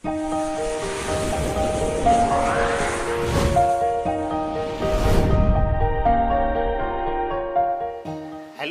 Hello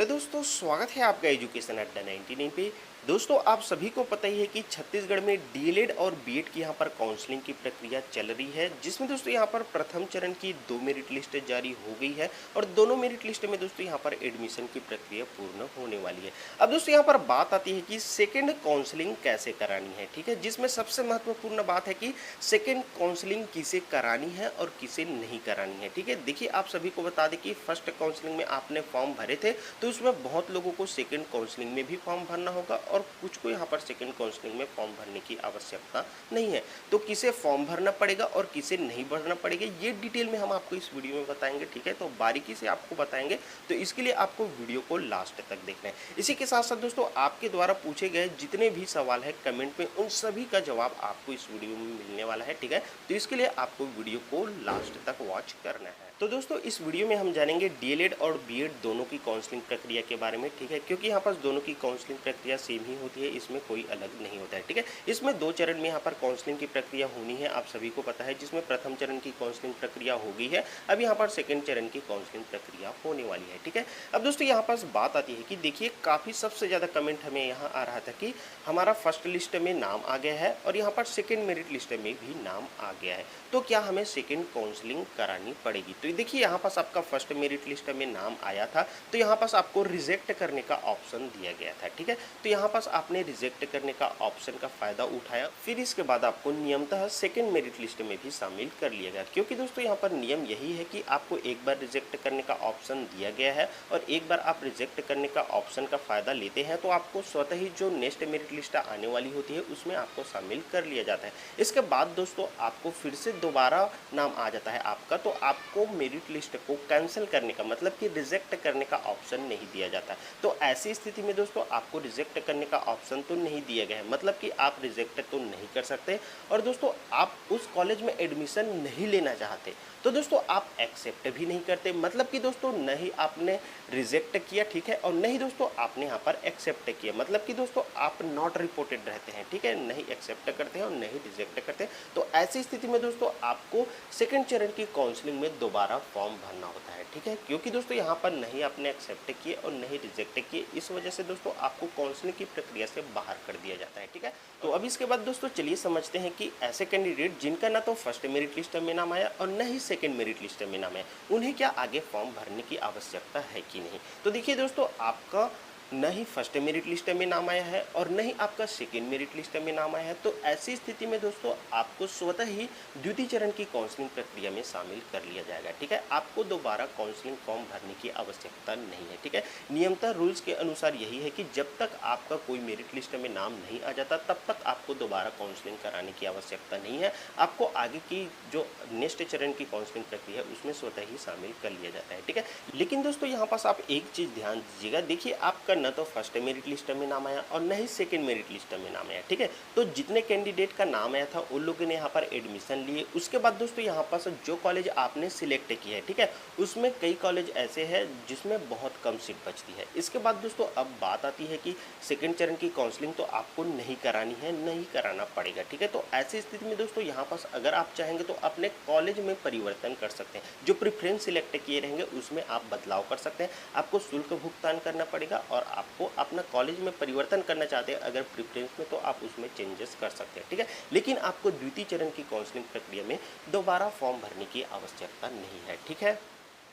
दोस्तों, स्वागत है आपका एजुकेशन अड्डा 99 पे। दोस्तों, आप सभी को पता ही है कि छत्तीसगढ़ में डीएलएड और बीएड की यहाँ पर काउंसलिंग की प्रक्रिया चल रही है, जिसमें दोस्तों यहाँ पर प्रथम चरण की 2 मेरिट लिस्ट जारी हो गई है और दोनों मेरिट लिस्ट में दोस्तों यहाँ पर एडमिशन की प्रक्रिया पूर्ण होने वाली है। अब दोस्तों यहाँ पर बात आती है कि सेकेंड काउंसलिंग कैसे करानी है, ठीक है, जिसमें सबसे महत्वपूर्ण बात है कि सेकेंड काउंसलिंग किसे करानी है और किसे नहीं करानी है। ठीक है, देखिए आप सभी को बता दें कि फर्स्ट काउंसलिंग में आपने फॉर्म भरे थे तो उसमें बहुत लोगों को सेकंड काउंसलिंग में भी फॉर्म भरना होगा और कुछ को यहाँ पर सेकंड काउंसलिंग में फॉर्म भरने की आवश्यकता नहीं है। तो किसे फॉर्म भरना पड़ेगा और किसे नहीं भरना पड़ेगा, ये डिटेल में हम आपको इस वीडियो में बताएंगे। ठीक है, तो बारीकी से आपको बताएंगे, तो इसके लिए आपको वीडियो को लास्ट तक देखना है। इसी के साथ साथ दोस्तों, आपके द्वारा पूछे गए जितने भी सवाल है कमेंट में, उन सभी का जवाब आपको इस वीडियो में मिलने वाला है। ठीक है, तो इसके लिए आपको वीडियो को लास्ट तक वॉच करना है। तो दोस्तों, इस वीडियो में हम जानेंगे डीएलएड और बीएड दोनों की काउंसलिंग प्रक्रिया के बारे में। ठीक है, क्योंकि यहाँ पर दोनों की काउंसलिंग प्रक्रिया सेम ही होती है, इसमें कोई अलग नहीं होता है। ठीक है, इसमें 2 चरण में यहाँ पर काउंसलिंग की प्रक्रिया होनी है, आप सभी को पता है, जिसमें प्रथम चरण की काउंसलिंग प्रक्रिया हो गई है। अब यहाँ पर सेकंड चरण की काउंसलिंग प्रक्रिया होने वाली है। ठीक है, अब दोस्तों यहाँ पर बात आती है कि देखिए, काफ़ी सबसे ज़्यादा कमेंट हमें यहाँ आ रहा था कि हमारा फर्स्ट लिस्ट में नाम आ गया है और यहाँ पर सेकेंड मेरिट लिस्ट में भी नाम आ गया है, तो क्या हमें सेकेंड काउंसलिंग करानी पड़ेगी। तो देखिए, यहाँ पास आपका फर्स्ट मेरिट लिस्ट में नाम आया था तो यहाँ पास आपको रिजेक्ट करने का ऑप्शन दिया गया था। ठीक है, तो यहाँ पास आपने रिजेक्ट करने का ऑप्शन का फायदा उठाया, फिर इसके बाद आपको नियमतः सेकेंड मेरिट लिस्ट में भी शामिल कर लिया गया, क्योंकि दोस्तों यहाँ पर नियम यही है कि आपको एक बार रिजेक्ट करने का ऑप्शन दिया गया है और एक बार आप रिजेक्ट करने का ऑप्शन का फायदा लेते हैं तो आपको स्वतः ही जो नेक्स्ट मेरिट लिस्ट आने वाली होती है उसमें आपको शामिल कर लिया जाता है। इसके बाद दोस्तों आपको फिर से दोबारा नाम आ जाता है आपका, तो आपको मेरिट लिस्ट को कैंसिल करने का, मतलब कि रिजेक्ट करने का ऑप्शन नहीं दिया जाता। तो ऐसी स्थिति में दोस्तों आपको रिजेक्ट करने का ऑप्शन तो नहीं दिया गया है, मतलब कि आप रिजेक्ट तो नहीं कर सकते। और दोस्तों, आप उस कॉलेज में एडमिशन नहीं लेना चाहते तो दोस्तों आप एक्सेप्ट भी नहीं करते, मतलब कि दोस्तों नहीं आपने रिजेक्ट किया, ठीक है, और नहीं दोस्तों आपने यहाँ पर एक्सेप्ट किया, मतलब कि दोस्तों आप नॉट रिपोर्टेड रहते हैं। ठीक है, नहीं एक्सेप्ट करते हैं और नहीं रिजेक्ट करते हैं। तो ऐसी स्थिति में दोस्तों आपको सेकंड चरण की काउंसलिंग में दोबारा फॉर्म भरना होता है। ठीक है, क्योंकि दोस्तों यहाँ पर नहीं आपने एक्सेप्ट किए और नहीं रिजेक्ट किए, इस वजह से दोस्तों आपको काउंसलिंग की प्रक्रिया से बाहर कर दिया जाता है। ठीक है, तो अब इसके बाद दोस्तों चलिए समझते हैं कि ऐसे कैंडिडेट जिनका ना तो फर्स्ट मेरिट लिस्ट में नाम आया और न ही सेकंड मेरिट लिस्ट में नाम आया, उन्हें क्या आगे फॉर्म भरने की आवश्यकता है कि नहीं। तो देखिए दोस्तों, आपका न ही फर्स्ट मेरिट लिस्ट में नाम आया है और न ही आपका सेकेंड मेरिट लिस्ट में नाम आया है, तो ऐसी स्थिति में दोस्तों आपको स्वतः ही द्वितीय चरण की काउंसलिंग प्रक्रिया में शामिल कर लिया जाएगा। ठीक है, आपको दोबारा काउंसलिंग फॉर्म भरने की आवश्यकता नहीं है। ठीक है, नियमतः रूल्स के अनुसार यही है कि जब तक आपका कोई मेरिट लिस्ट में नाम नहीं आ जाता तब तक आपको दोबारा काउंसलिंग कराने की आवश्यकता नहीं है। आपको आगे की जो नेक्स्ट चरण की काउंसलिंग प्रक्रिया है उसमें स्वतः ही शामिल कर लिया जाता है। ठीक है, लेकिन दोस्तों यहाँ पास आप एक चीज़ ध्यान दीजिएगा, देखिए आपका न तो फर्स्ट मेरिट लिस्ट में नाम आया और न ही सेकंड मेरिट लिस्ट में नाम आया। ठीक है, तो जितने कैंडिडेट का नाम आया था उन लोगों ने यहाँ पर एडमिशन लिए। उसके बाद दोस्तों यहाँ पास जो कॉलेज आपने सिलेक्ट किया है, ठीक है, उसमें कई कॉलेज ऐसे हैं जिसमें बहुत कम सीट बचती है। इसके बाद दोस्तों अब बात आती है कि सेकेंड चरण की काउंसलिंग तो आपको नहीं करानी है, नहीं कराना पड़ेगा। ठीक है, तो ऐसी स्थिति में दोस्तों यहाँ पास अगर आप चाहेंगे तो अपने कॉलेज में परिवर्तन कर सकते हैं, जो प्रेफरेंस सिलेक्ट किए रहेंगे उसमें आप बदलाव कर सकते हैं। आपको शुल्क भुगतान करना पड़ेगा और आपको अपना कॉलेज में परिवर्तन करना चाहते हैं अगर प्रेफरेंस में, तो आप उसमें चेंजेस कर सकते हैं। ठीक है, लेकिन आपको द्वितीय चरण की काउंसलिंग प्रक्रिया में दोबारा फॉर्म भरने की आवश्यकता नहीं है। ठीक है,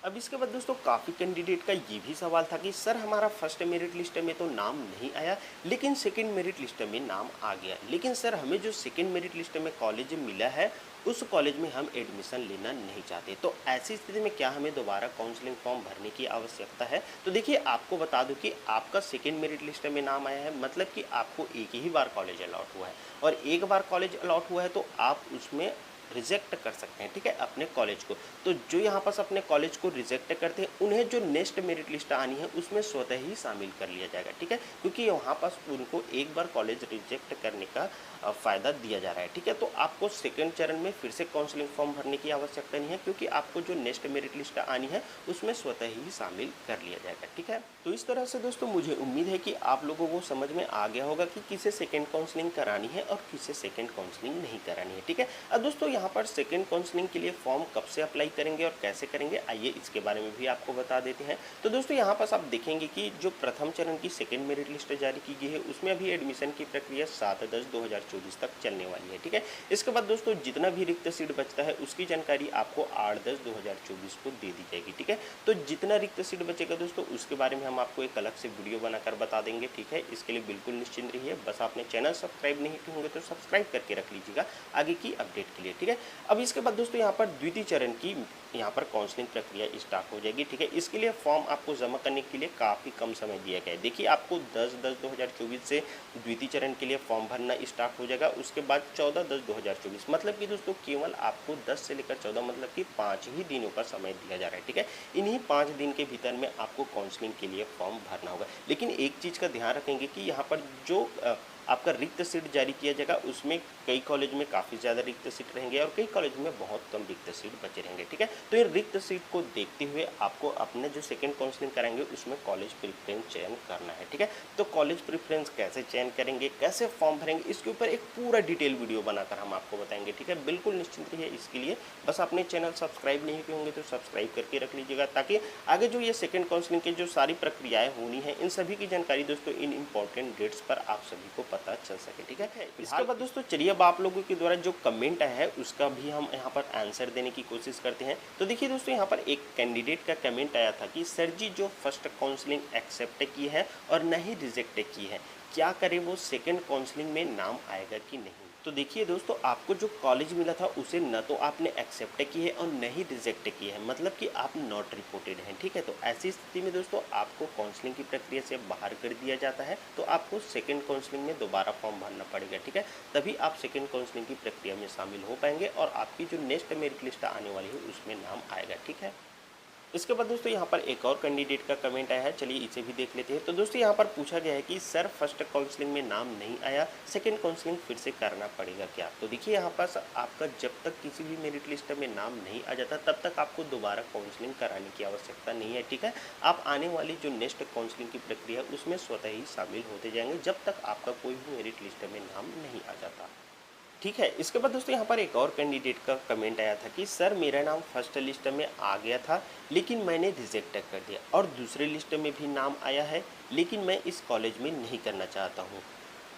अब इसके बाद दोस्तों काफ़ी कैंडिडेट का ये भी सवाल था कि सर हमारा फर्स्ट मेरिट लिस्ट में तो नाम नहीं आया लेकिन सेकंड मेरिट लिस्ट में नाम आ गया, लेकिन सर हमें जो सेकंड मेरिट लिस्ट में कॉलेज मिला है उस कॉलेज में हम एडमिशन लेना नहीं चाहते, तो ऐसी स्थिति में क्या हमें दोबारा काउंसलिंग फॉर्म भरने की आवश्यकता है। तो देखिए आपको बता दूं कि आपका सेकंड मेरिट लिस्ट में नाम आया है, मतलब कि आपको एक ही बार कॉलेज अलॉट हुआ है और एक बार कॉलेज अलॉट हुआ है तो आप उसमें रिजेक्ट कर सकते हैं, ठीक है, अपने कॉलेज को। तो जो यहाँ पास अपने कॉलेज को रिजेक्ट करते हैं उन्हें जो नेक्स्ट मेरिट लिस्ट आनी है उसमें स्वतः ही शामिल कर लिया जाएगा, ठीक है, क्योंकि वहाँ पास उनको एक बार कॉलेज रिजेक्ट करने का फ़ायदा दिया जा रहा है, ठीक है। तो आपको सेकंड चरण में फिर से काउंसलिंग फॉर्म भरने की आवश्यकता नहीं है, क्योंकि आपको जो नेक्स्ट मेरिट लिस्ट आनी है उसमें स्वतः ही शामिल कर लिया जाएगा, ठीक है। तो इस तरह से दोस्तों मुझे उम्मीद है कि आप लोगों को समझ में आ गया होगा कि किसे सेकेंड काउंसलिंग करानी है और किसे सेकेंड काउंसलिंग नहीं करानी है, ठीक है। अब दोस्तों यहाँ पर सेकेंड काउंसलिंग के लिए फॉर्म कब से अप्लाई करेंगे और कैसे करेंगे, आइए इसके बारे में भी आपको बता देते हैं। तो दोस्तों यहाँ पास आप देखेंगे कि जो प्रथम चरण की सेकेंड मेरिट लिस्ट जारी की गई है उसमें अभी एडमिशन की प्रक्रिया 7/10/2024 तक चलने वाली है, ठीक है। इसके बाद दोस्तों जितना भी रिक्त सीट बचता है उसकी जानकारी आपको 8/10/2024 को दे दी जाएगी, ठीक है। तो जितना रिक्त सीट बचेगा दोस्तों उसके बारे में हम आपको एक अलग से वीडियो बनाकर बता देंगे, ठीक है। इसके लिए बिल्कुल निश्चिंत रहिए, बस आपने चैनल सब्सक्राइब नहीं किए होंगे तो सब्सक्राइब करके रख लीजिएगा आगे की अपडेट के लिए, ठीक है। अब इसके बाद दोस्तों यहाँ पर द्वितीय चरण की यहाँ पर काउंसलिंग प्रक्रिया स्टार्ट हो जाएगी, ठीक है। इसके लिए फॉर्म आपको जमा करने के लिए काफ़ी कम समय दिया गया है। देखिए आपको 10/10/2024 से द्वितीय चरण के लिए फॉर्म भरना स्टार्ट हो जाएगा, उसके बाद 14/10/2024, मतलब कि दोस्तों केवल आपको 10 से लेकर 14 मतलब कि 5 ही दिनों का समय दिया जा रहा है, ठीक है। इन्हीं 5 दिन के भीतर में आपको काउंसलिंग के लिए फॉर्म भरना होगा। लेकिन एक चीज़ का ध्यान रखेंगे कि यहाँ पर जो आपका रिक्त सीट जारी किया जाएगा उसमें कई कॉलेज में काफ़ी ज़्यादा रिक्त सीट रहेंगे और कई कॉलेज में बहुत कम रिक्त सीट बचे रहेंगे, ठीक है। तो ये रिक्त सीट को देखते हुए आपको अपने जो सेकंड काउंसलिंग कराएंगे उसमें कॉलेज प्रेफरेंस चयन करना है, ठीक है। तो कॉलेज प्रेफरेंस कैसे चयन करेंगे, कैसे फॉर्म भरेंगे, इसके ऊपर एक पूरा डिटेल वीडियो बनाकर हम आपको बताएंगे, ठीक है। बिल्कुल निश्चिंत रहिए इसके लिए, बस अपने चैनल सब्सक्राइब नहीं किए होंगे तो सब्सक्राइब करके रख लीजिएगा, ताकि आगे जो ये सेकंड काउंसलिंग की जो सारी प्रक्रियाएं होनी है इन सभी की जानकारी दोस्तों इन इंपॉर्टेंट डेट्स पर आप सभी को पता चल सके, ठीक है। इसके बाद दोस्तों चलिए अब आप लोगों के द्वारा जो कमेंट आया है उसका भी हम यहाँ पर आंसर देने की कोशिश करते हैं। तो देखिए दोस्तों यहाँ पर एक कैंडिडेट का कमेंट आया था कि सर जी जो फर्स्ट काउंसलिंग एक्सेप्ट की है और नहीं रिजेक्ट की है, क्या करें, वो सेकंड काउंसलिंग में नाम आएगा कि नहीं। तो देखिए दोस्तों आपको जो कॉलेज मिला था उसे न तो आपने एक्सेप्ट की है और न ही रिजेक्ट की है, मतलब कि आप नॉट रिपोर्टेड हैं, ठीक है। तो ऐसी स्थिति में दोस्तों आपको काउंसलिंग की प्रक्रिया से बाहर कर दिया जाता है, तो आपको सेकंड काउंसलिंग में दोबारा फॉर्म भरना पड़ेगा, ठीक है। तभी आप सेकंड काउंसलिंग की प्रक्रिया में शामिल हो पाएंगे और आपकी जो नेक्स्ट मेरिट लिस्ट आने वाली है उसमें नाम आएगा, ठीक है। इसके बाद दोस्तों यहाँ पर एक और कैंडिडेट का कमेंट आया है, चलिए इसे भी देख लेते हैं। तो दोस्तों यहाँ पर पूछा गया है कि सर फर्स्ट काउंसलिंग में नाम नहीं आया, सेकंड काउंसलिंग फिर से करना पड़ेगा क्या। तो देखिए यहाँ पास आपका जब तक किसी भी मेरिट लिस्ट में नाम नहीं आ जाता तब तक आपको दोबारा काउंसलिंग कराने की आवश्यकता नहीं है, ठीक है। आप आने वाली जो नेक्स्ट काउंसलिंग की प्रक्रिया उसमें स्वतः ही शामिल होते जाएंगे जब तक आपका कोई भी मेरिट लिस्ट में नाम नहीं आ जाता, ठीक है। इसके बाद दोस्तों यहाँ पर एक और कैंडिडेट का कमेंट आया था कि सर मेरा नाम फर्स्ट लिस्ट में आ गया था लेकिन मैंने रिजेक्ट कर दिया और दूसरे लिस्ट में भी नाम आया है लेकिन मैं इस कॉलेज में नहीं करना चाहता हूँ,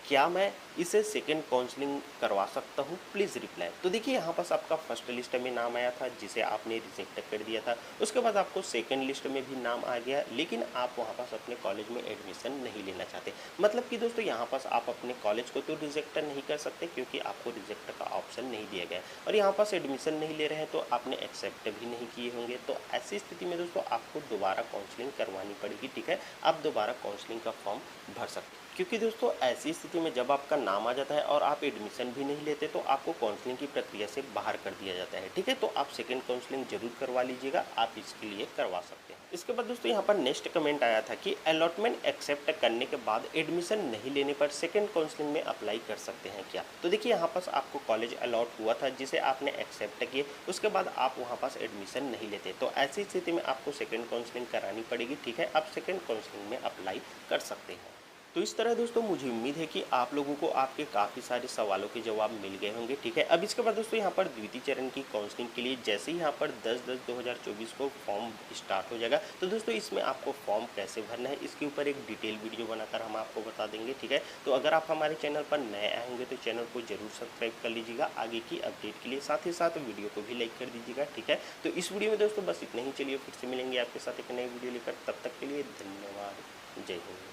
क्या मैं इसे सेकंड काउंसलिंग करवा सकता हूँ, प्लीज़ रिप्लाई। तो देखिए यहाँ पास आपका फर्स्ट लिस्ट में नाम आया था जिसे आपने रिजेक्ट कर दिया था, उसके बाद आपको सेकंड लिस्ट में भी नाम आ गया लेकिन आप वहाँ पास अपने कॉलेज में एडमिशन नहीं लेना चाहते, मतलब कि दोस्तों यहाँ पास आप अपने कॉलेज को तो रिजेक्ट नहीं कर सकते क्योंकि आपको रिजेक्ट का ऑप्शन नहीं दिया गया और यहाँ पास एडमिशन नहीं ले रहे हैं तो आपने एक्सेप्ट भी नहीं किए होंगे। तो ऐसी स्थिति में दोस्तों आपको दोबारा काउंसलिंग करवानी पड़ेगी, ठीक है। आप दोबारा काउंसलिंग का फॉर्म भर सकते हैं, क्योंकि दोस्तों ऐसी स्थिति में जब आपका नाम आ जाता है और आप एडमिशन भी नहीं लेते तो आपको काउंसलिंग की प्रक्रिया से बाहर कर दिया जाता है, ठीक है। तो आप सेकंड काउंसलिंग जरूर करवा लीजिएगा, आप इसके लिए करवा सकते हैं। इसके बाद दोस्तों यहाँ पर नेक्स्ट कमेंट आया था कि अलॉटमेंट एक्सेप्ट करने के बाद एडमिशन नहीं लेने पर सेकंड काउंसलिंग में अप्लाई कर सकते हैं क्या। तो देखिए यहाँ पास आपको कॉलेज अलॉट हुआ था जिसे आपने एक्सेप्ट किए, उसके बाद आप वहाँ पास एडमिशन नहीं लेते, तो ऐसी स्थिति में आपको सेकंड काउंसलिंग करानी पड़ेगी, ठीक है। आप सेकंड काउंसलिंग में अप्लाई कर सकते हैं। तो इस तरह दोस्तों मुझे उम्मीद है कि आप लोगों को आपके काफ़ी सारे सवालों के जवाब मिल गए होंगे, ठीक है। अब इसके बाद दोस्तों यहाँ पर द्वितीय चरण की काउंसलिंग के लिए जैसे ही यहाँ पर 10/10/2024 को फॉर्म स्टार्ट हो जाएगा तो दोस्तों इसमें आपको फॉर्म कैसे भरना है इसके ऊपर एक डिटेल वीडियो बनाकर हम आपको बता देंगे, ठीक है। तो अगर आप हमारे चैनल पर नए आए होंगे तो चैनल को जरूर सब्सक्राइब कर लीजिएगा आगे की अपडेट के लिए, साथ ही साथ वीडियो को भी लाइक कर दीजिएगा, ठीक है। तो इस वीडियो में दोस्तों बस इतना ही, चलिए फिर से मिलेंगे आपके साथ एक नई वीडियो लेकर, तब तक के लिए धन्यवाद, जय हिंद।